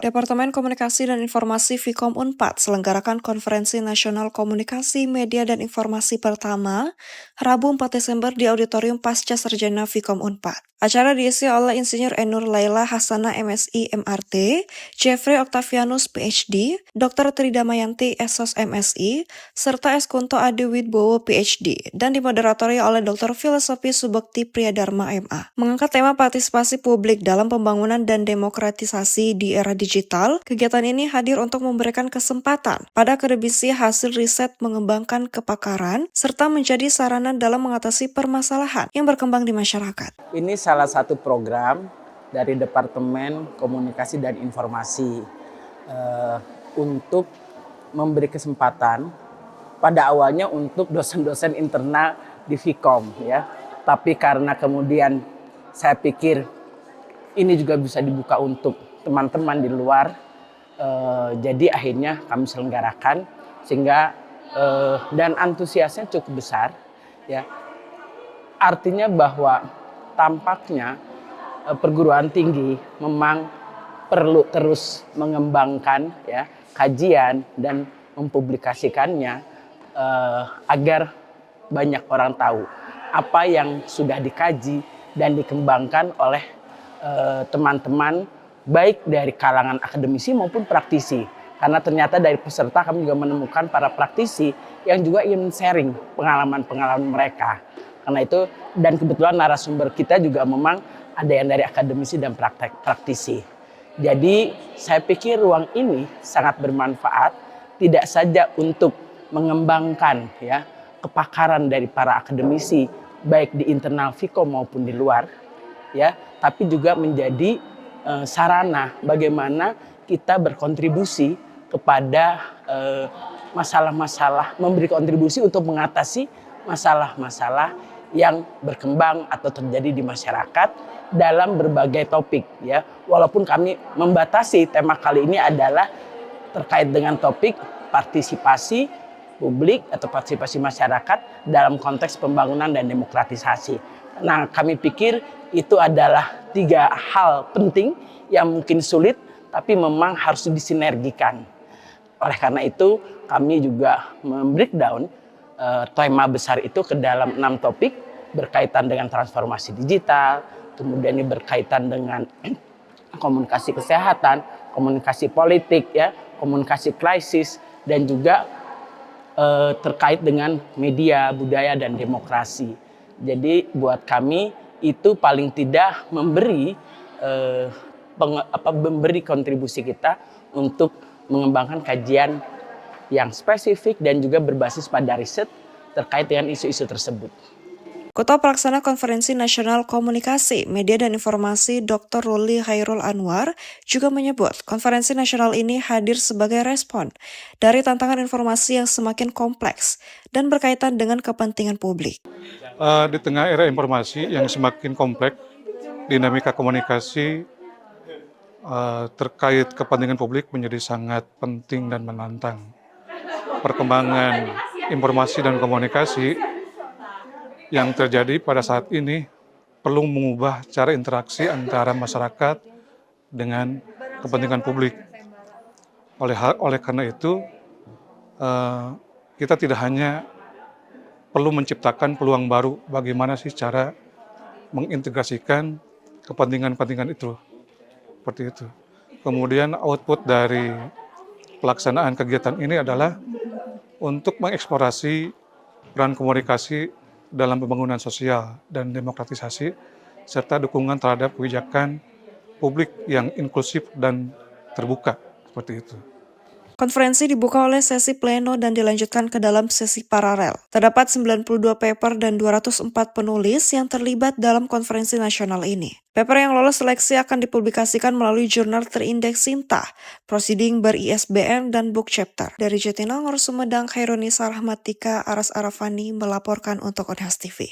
Departemen Komunikasi dan Informasi Vkom Unpad selenggarakan Konferensi Nasional Komunikasi, Media, dan Informasi pertama, Rabu 4 Desember di Auditorium Pasca Sarjana Vkom Unpad. Acara diisi oleh Insinyur Enur Laila Hasana MSI MRT, Jeffrey Octavianus PhD, Dr. Tridamayanti Esos MSI, serta S. Kunto Adi Widbowo PhD, dan dimoderatori oleh Dr. Filosofi Subekti Priyadharma MA. Mengangkat tema partisipasi publik dalam pembangunan dan demokratisasi di era digital, kegiatan ini hadir untuk memberikan kesempatan pada akademisi hasil riset mengembangkan kepakaran, serta menjadi sarana dalam mengatasi permasalahan yang berkembang di masyarakat. Ini salah satu program dari Departemen Komunikasi dan Informasi untuk memberi kesempatan pada awalnya untuk dosen-dosen internal di Vkom, ya. Tapi karena kemudian saya pikir ini juga bisa dibuka untuk teman-teman di luar, jadi akhirnya kami selenggarakan sehingga dan antusiasnya cukup besar, ya. Artinya bahwa tampaknya perguruan tinggi memang perlu terus mengembangkan, ya, kajian dan mempublikasikannya agar banyak orang tahu apa yang sudah dikaji dan dikembangkan oleh teman-teman baik dari kalangan akademisi maupun praktisi. Karena ternyata dari peserta kami juga menemukan para praktisi yang juga ingin sharing pengalaman-pengalaman mereka. Karena itu, dan kebetulan narasumber kita juga memang ada yang dari akademisi dan praktisi. Jadi saya pikir ruang ini sangat bermanfaat, tidak saja untuk mengembangkan, ya, kepakaran dari para akademisi baik di internal Vkom maupun di luar, ya, tapi juga menjadi sarana bagaimana kita berkontribusi kepada masalah-masalah, memberi kontribusi untuk mengatasi masalah-masalah yang berkembang atau terjadi di masyarakat dalam berbagai topik, ya. Walaupun kami membatasi tema kali ini adalah terkait dengan topik partisipasi publik atau partisipasi masyarakat dalam konteks pembangunan dan demokratisasi. Nah, kami pikir itu adalah 3 hal penting yang mungkin sulit tapi memang harus disinergikan. Oleh karena itu kami juga membreakdown tema besar itu ke dalam 6 topik berkaitan dengan transformasi digital, kemudian ini berkaitan dengan komunikasi kesehatan, komunikasi politik, ya, komunikasi krisis, dan juga terkait dengan media, budaya, dan demokrasi. Jadi buat kami itu paling tidak memberi memberi kontribusi kita untuk mengembangkan kajian yang spesifik dan juga berbasis pada riset terkait dengan isu-isu tersebut. Ketua Pelaksana Konferensi Nasional Komunikasi, Media, dan Informasi Dr. Ruli Khairul Anwar juga menyebut konferensi nasional ini hadir sebagai respon dari tantangan informasi yang semakin kompleks dan berkaitan dengan kepentingan publik. Di tengah era informasi yang semakin kompleks, dinamika komunikasi terkait kepentingan publik menjadi sangat penting dan menantang. Perkembangan informasi dan komunikasi yang terjadi pada saat ini perlu mengubah cara interaksi antara masyarakat dengan kepentingan publik. Oleh karena itu, kita tidak hanya perlu menciptakan peluang baru bagaimana sih cara mengintegrasikan kepentingan-kepentingan itu. Seperti itu. Kemudian output dari pelaksanaan kegiatan ini adalah untuk mengeksplorasi peran komunikasi dalam pembangunan sosial dan demokratisasi, serta dukungan terhadap kebijakan publik yang inklusif dan terbuka, seperti itu. Konferensi dibuka oleh sesi pleno dan dilanjutkan ke dalam sesi paralel. Terdapat 92 paper dan 204 penulis yang terlibat dalam konferensi nasional ini. Paper yang lolos seleksi akan dipublikasikan melalui jurnal terindeks Sinta, Proceeding ber-ISBN dan Book Chapter. Dari Jatinangor, Sumedang, Khairunisa Rahmatika, Aras Arafani melaporkan untuk Unhas TV.